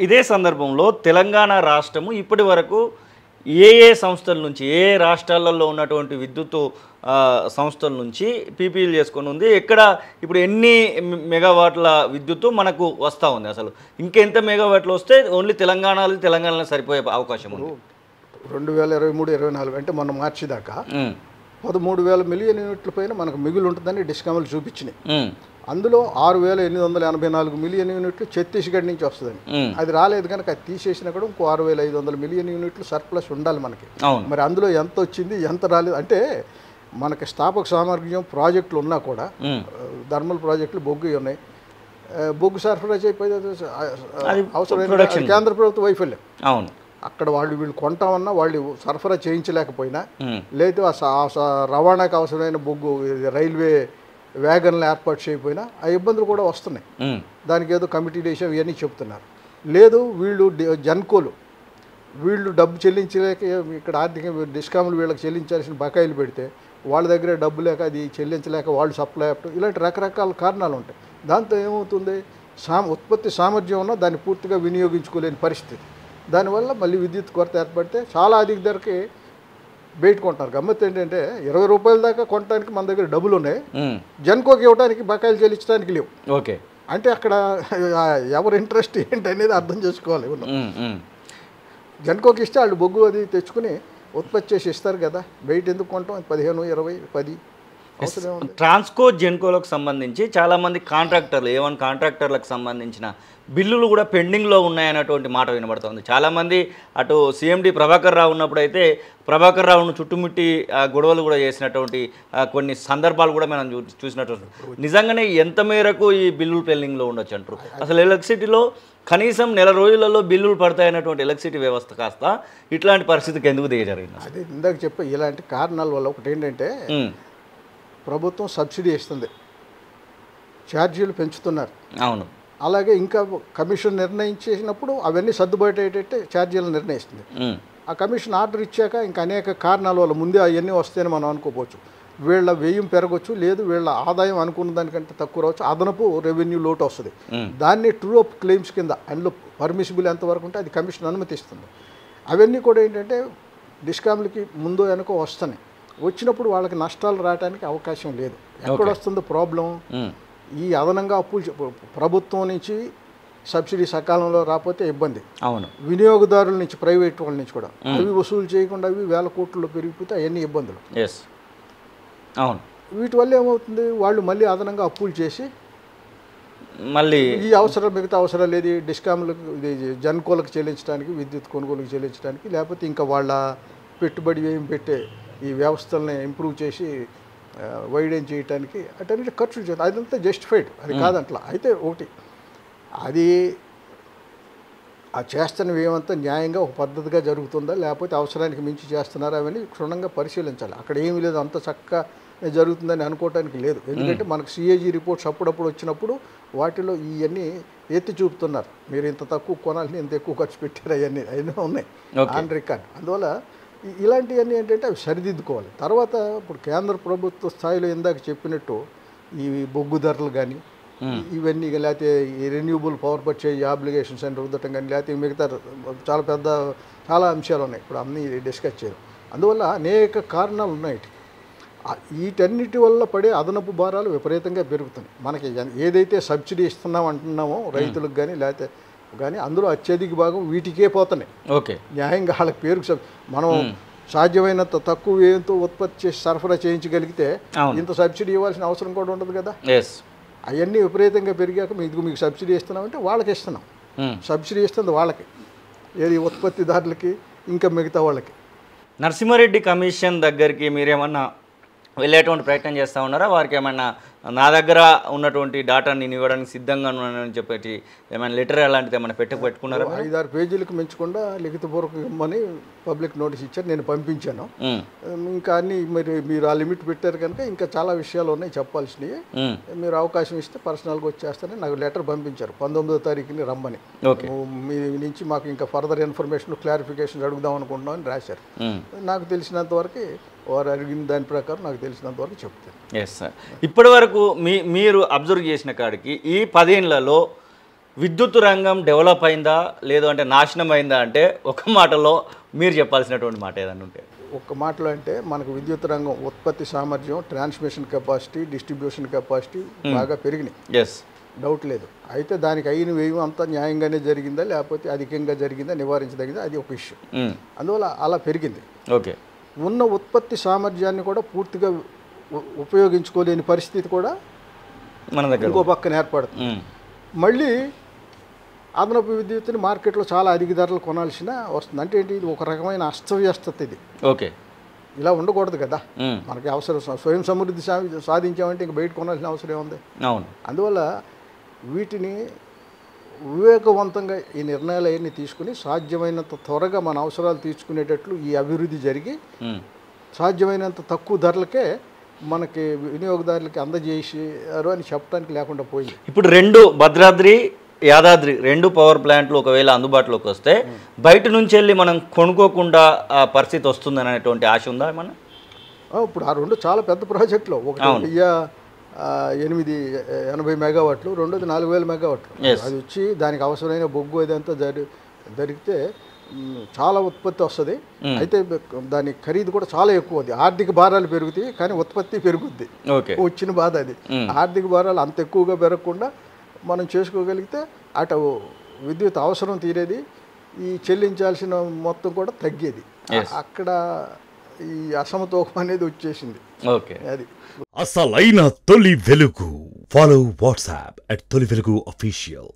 ఇదే సందర్భంలో తెలంగాణ రాష్ట్రము ఇప్పటి వరకు ఏ ఏ సంస్థల నుంచి ఏ రాష్ట్రాలలో ఉన్నటువంటి విద్యుత్ సంస్థల నుంచి పీపీఎల్ చేసుకొని ఉంది, ఎక్కడ ఇప్పుడు ఎన్ని మెగావాట్ల విద్యుత్తు మనకు వస్తూ ఉంది, అసలు ఇంకెంత మెగావాట్లు వస్తే ఓన్లీ తెలంగాణలో సరిపోయే అవకాశం ఉంది? 2023-24 అంటే మొన్న మార్చి దాకా 13,000 మిలియన్ యూనిట్ల పైన మనకు మిగులు ఉంటుందని డిస్కమ్లు చూపించినాయి. అందులో 6,884 మిలియన్ యూనిట్లు ఛత్తీస్గఢ్ నుంచి వస్తుందని. అది రాలేదు కనుక అది తీసేసినా కూడా ఇంకో 6,500 మిలియన్ యూనిట్లు సర్ప్లస్ ఉండాలి మనకి. మరి అందులో ఎంత వచ్చింది ఎంత రాలేదు అంటే మనకి స్థాపక సామర్థ్యం ప్రాజెక్టులు ఉన్నా కూడా థర్మల్ ప్రాజెక్టులు బొగ్గు ఉన్నాయి, బొగ్గు సరఫరా చేయకపోతే అవసరమైన కేంద్ర ప్రభుత్వ వైఫల్యం. అవును, అక్కడ వీళ్ళు కొంటామన్నా వాళ్ళు సరఫరా చేయించలేకపోయినా, లేదా రవాణాకు అవసరమైన బొగ్గు రైల్వే వ్యాగన్లు ఏర్పాటు చేయకపోయినా ఆ ఇబ్బందులు కూడా వస్తున్నాయి. దానికి ఏదో కమిటీ దేశం ఇవన్నీ చెప్తున్నారు. లేదు వీళ్ళు జన్కోలు వీళ్ళు డబ్బు చెల్లించలేక ఇక్కడ ఆర్థిక డిస్కామ్లు వీళ్ళకి చెల్లించాల్సిన బకాయిలు పెడితే వాళ్ళ దగ్గర డబ్బు లేక అది చెల్లించలేక వాళ్ళు సప్లై అప్ ఇలాంటి రకరకాల కారణాలు ఉంటాయి. దాంతో ఏమవుతుంది, ఉత్పత్తి సామర్థ్యం ఉన్నా దాన్ని పూర్తిగా వినియోగించుకోలేని పరిస్థితి. దానివల్ల మళ్ళీ విద్యుత్ కొరత ఏర్పడితే చాలా అధిక ధరకి బయట కొంటారు. గమ్మత్ ఏంటంటే 20 రూపాయల దాకా కొనడానికి మన దగ్గర డబ్బులు ఉన్నాయి, జన్కోకి ఇవ్వడానికి బకాయిలు చెల్లించడానికి లేవు. ఓకే, అంటే అక్కడ ఎవరి ఇంట్రెస్ట్ ఏంటి అనేది అర్థం చేసుకోవాలి. జన్కోకి ఇస్తే వాళ్ళు బొగ్గు అది తెచ్చుకుని ఉత్పత్తి చేసి ఇస్తారు కదా, బయట ఎందుకు కొంటాం? 15, 20, 10 ట్రాన్స్కో జెన్కోలకు సంబంధించి చాలామంది కాంట్రాక్టర్లు కాంట్రాక్టర్లకు సంబంధించిన బిల్లులు కూడా పెండింగ్లో ఉన్నాయన్నటువంటి మాట వినబడుతుంది. చాలామంది అటు సీఎండి ప్రభాకర్ రావు ఉన్నప్పుడు అయితే ప్రభాకర్ రావును చుట్టుముట్టి గొడవలు కూడా చేసినటువంటి కొన్ని సందర్భాలు కూడా మనం చూసినట్టు. నిజంగానే ఎంత మేరకు ఈ బిల్లులు పెండింగ్లో ఉండొచ్చు అంటారు? అసలు ఎలక్ట్రిసిటీలో కనీసం నెల రోజులలో బిల్లులు పడతాయన్నటువంటి ఎలక్ట్రిసిటీ వ్యవస్థ కాస్త ఇట్లాంటి పరిస్థితికి ఎందుకు దిగజరిగింది? అదే ఇందాక చెప్ప ఇలాంటి కారణాల వల్ల ఒకటి ఏంటంటే ప్రభుత్వం సబ్సిడీ ఇస్తుంది, ఛార్జీలు పెంచుతున్నారు. అవును, అలాగే ఇంకా కమిషన్ నిర్ణయించేసినప్పుడు అవన్నీ సర్దుబాటు అయ్యేటట్టే ఛార్జీలు నిర్ణయిస్తుంది. ఆ కమిషన్ ఆర్డర్ ఇచ్చాక ఇంకా అనేక కారణాల వల్ల ముందే అవన్నీ వస్తాయని మనం అనుకోవచ్చు. వీళ్ళ వ్యయం పెరగచ్చు, లేదు వీళ్ళ ఆదాయం అనుకున్న దానికంటే తక్కువ రావచ్చు, అదనపు రెవెన్యూ లోటు వస్తుంది. దాన్ని ట్రూ అప్ క్లెయిమ్స్ కింద అందులో పర్మిసిబుల్ ఎంతవరకు ఉంటే అది కమిషన్ అనుమతిస్తుంది. అవన్నీ కూడా ఏంటంటే డిస్కామ్లకి ముందు వెనుక వస్తున్నాయి. వచ్చినప్పుడు వాళ్ళకి నష్టాలు రావడానికి అవకాశం లేదు. ఎక్కడ వస్తుందో ప్రాబ్లం, ఈ అదనంగా అప్పులు ప్రభుత్వం నుంచి సబ్సిడీ సకాలంలో రాకపోతే ఇబ్బంది. అవును, వినియోగదారుల నుంచి ప్రైవేట్ వాళ్ళ నుంచి కూడా అవి వసూలు చేయకుండా అవి 1000 కోట్లలో పెరిగిపోతే అవన్నీ ఇబ్బందులు. అవును, వీటి వల్ల ఏమవుతుంది, వాళ్ళు మళ్ళీ అదనంగా అప్పులు చేసి మళ్ళీ ఈ అవసరం మిగతా అవసరాలు లేదు డిస్కామ్లకు జన్కోలకు చెల్లించడానికి, విద్యుత్ కొనుగోలుకు చెల్లించడానికి, లేకపోతే ఇంకా వాళ్ళ పెట్టుబడి ఏం పెట్టే ఈ వ్యవస్థల్ని ఇంప్రూవ్ చేసి వైడెన్ చేయడానికి అటన్నిటి ఖర్చులు చేస్తారు. అదంతా జస్టిఫైడ్, అది కాదంట్లా. అయితే ఒకటి అది ఆ చేస్తున్నవి ఏమంతా న్యాయంగా ఒక పద్ధతిగా జరుగుతుందా, లేకపోతే అవసరానికి మించి చేస్తున్నారా అవన్నీ క్షుణ్ణంగా పరిశీలించాలి. అక్కడ ఏమీ లేదు, అంత చక్కగా జరుగుతుందని అనుకోవటానికి లేదు. ఎందుకంటే మనకు సిఏజీ రిపోర్ట్స్ అప్పుడప్పుడు వచ్చినప్పుడు వాటిలో ఇవన్నీ ఎత్తి చూపుతున్నారు. మీరు ఇంత తక్కువ కొనాలని ఇంత ఎక్కువ ఖర్చు పెట్టారు, అవన్నీ ఉన్నాయి ఆన్ రికార్డ్. అందువల్ల ఇలాంటివన్నీ ఏంటంటే అవి సరిదిద్దుకోవాలి. తర్వాత ఇప్పుడు కేంద్ర ప్రభుత్వ స్థాయిలో ఇందాక చెప్పినట్టు ఈ బొగ్గు ధరలు కానీ ఇవన్నీ, లేకపోతే ఈ రెన్యూబుల్ పవర్ పర్చేజ్ ఆబ్లిగేషన్స్ అని రుద్దటం కానీ, లేకపోతే మిగతా చాలా అంశాలు ఉన్నాయి, ఇప్పుడు అన్నీ డిస్కస్ చేయడం. అందువల్ల అనేక కారణాలు ఉన్నాయి. వీటన్నిటి వల్ల పడే అదనపు భారాలు విపరీతంగా పెరుగుతున్నాయి. మనకి ఏదైతే సబ్సిడీ ఇస్తున్నాం అంటున్నామో రైతులకు కానీ లేకపోతే కానీ అందులో అత్యధిక భాగం వీటికే పోతున్నాయి. ఓకే, న్యాయంగా వాళ్ళకి పేరుకు మనం సాధ్యమైనంత తక్కువ వ్యయంతో ఉత్పత్తి చేసి సరఫరా చేయించగలిగితే ఇంత సబ్సిడీ ఇవ్వాల్సిన అవసరం కూడా ఉండదు కదా. అవన్నీ విపరీతంగా పెరిగాక మీకు సబ్సిడీ ఇస్తున్నామంటే వాళ్ళకి ఇస్తున్నాం. సబ్సిడీ ఇస్తుంది వాళ్ళకి, ఏది ఉత్పత్తిదారులకి ఇంకా మిగతా వాళ్ళకి. నరసింహారెడ్డి కమిషన్ దగ్గరికి మీరేమన్నా వెళ్ళేటువంటి ప్రయత్నం చేస్తూ ఉన్నారా? వారికి ఏమన్నా నా దగ్గర ఉన్నటువంటి డాటాని నేను ఇవ్వడానికి సిద్ధంగా ఉన్నానని చెప్పేసి ఏమైనా లెటర్ అలాంటిది ఏమైనా పెట్టుకున్నారా? 5-6 పేజీలకు మించకుండా లిఖితపూర్వక ఇమ్మని పబ్లిక్ నోటీస్ ఇచ్చారు, నేను పంపించాను. ఇంకా అన్ని మీరు ఆ లిమిట్ పెట్టారు కనుక ఇంకా చాలా విషయాలు ఉన్నాయి చెప్పాల్సినవి. మీరు అవకాశం ఇస్తే పర్సనల్గా వచ్చేస్తారని నాకు లెటర్ పంపించారు 19వ తారీఖుని రమ్మని. మీ నుంచి మాకు ఇంకా ఫర్దర్ ఇన్ఫర్మేషన్ క్లారిఫికేషన్ అడుగుదాం అనుకుంటున్నామని రాశారు. నాకు తెలిసినంత వరకు వారు అడిగిన దాని ప్రకారం నాకు తెలిసినంత వరకు చెప్తాను. ఎస్ సార్, ఇప్పటి వరకు మీరు అబ్జర్వ్ చేసిన కాడికి ఈ 10 ఏళ్లలో విద్యుత్ రంగం డెవలప్ అయిందా లేదు అంటే నాశనం అయిందా అంటే ఒక మాటలో మీరు చెప్పాల్సినటువంటి మాట ఏదైనా ఉంటే? ఒక్క మాటలో అంటే మనకు విద్యుత్ రంగం ఉత్పత్తి సామర్థ్యం, ట్రాన్స్మిషన్ కెపాసిటీ, డిస్ట్రిబ్యూషన్ కెపాసిటీ బాగా పెరిగినాయి, ఎస్, డౌట్ లేదు. అయితే దానికి అయిన వ్యయం అంతా న్యాయంగానే జరిగిందా లేకపోతే అధికంగా జరిగిందా, నివారించదగిందా, అది ఒక ఇష్యూ. అందువల్ల అలా పెరిగింది. ఓకే, ఉన్న ఉత్పత్తి సామర్థ్యాన్ని కూడా పూర్తిగా ఉపయోగించుకోలేని పరిస్థితి కూడా మన దగ్గర ఇంకో పక్కన ఏర్పడుతుంది. మళ్ళీ అదనపు విద్యుత్తుని మార్కెట్లో చాలా అధిక ధరలు కొనాల్సిన వస్తుంది. అంటే ఏంటి, ఇది ఒక రకమైన అస్తవ్యస్తత. ఇది ఓకే, ఇలా ఉండకూడదు కదా. మనకి అవసరం స్వయం సమృద్ధి సాధించామంటే ఇంక బయట కొనాల్సిన అవసరం ఏముంది. అవును. అందువల్ల వీటిని వివేకవంతంగా ఈ నిర్ణయాలు అవన్నీ తీసుకుని సాధ్యమైనంత త్వరగా మన అవసరాలు తీర్చుకునేటట్లు ఈ అభివృద్ధి జరిగి సాధ్యమైనంత తక్కువ ధరలకే మనకి వినియోగదారులకి అందజేసారు అని చెప్పడానికి లేకుండా పోయింది. ఇప్పుడు 2 భద్రాద్రి, యాదాద్రి 2 పవర్ ప్లాంట్లు ఒకవేళ అందుబాటులోకి వస్తే బయట నుంచి వెళ్ళి మనం కొనుక్కోకుండా ఆ పరిస్థితి వస్తుంది అనేటువంటి ఆశ ఉందా మన? ఇప్పుడు ఆ 2 చాలా పెద్ద ప్రాజెక్టులు. ఒకటి 880 మెగావాట్లు, రెండోది 4000 మెగావాట్లు. అది వచ్చి దానికి అవసరమైన బొగ్గు ఇదంతా జరిగితే చాలా ఉత్పత్తి వస్తుంది. అయితే దాని ఖరీదు కూడా చాలా ఎక్కువ. అది ఆర్థిక భారాలు పెరుగుతాయి కానీ ఉత్పత్తి పెరుగుద్ది. వచ్చిన బాధ అది. ఆర్థిక భారాలు అంత ఎక్కువగా పెరగకుండా మనం చేసుకోగలిగితే అటు విద్యుత్ అవసరం తీరేది, ఈ చెల్లించాల్సిన మొత్తం కూడా తగ్గేది. అక్కడ ఈ అసమతూకం అనేది వచ్చేసింది. అది అసలైన తొలి వెలుగు. ఫాలో వాట్సాప్ @తొలి వెలుగు official.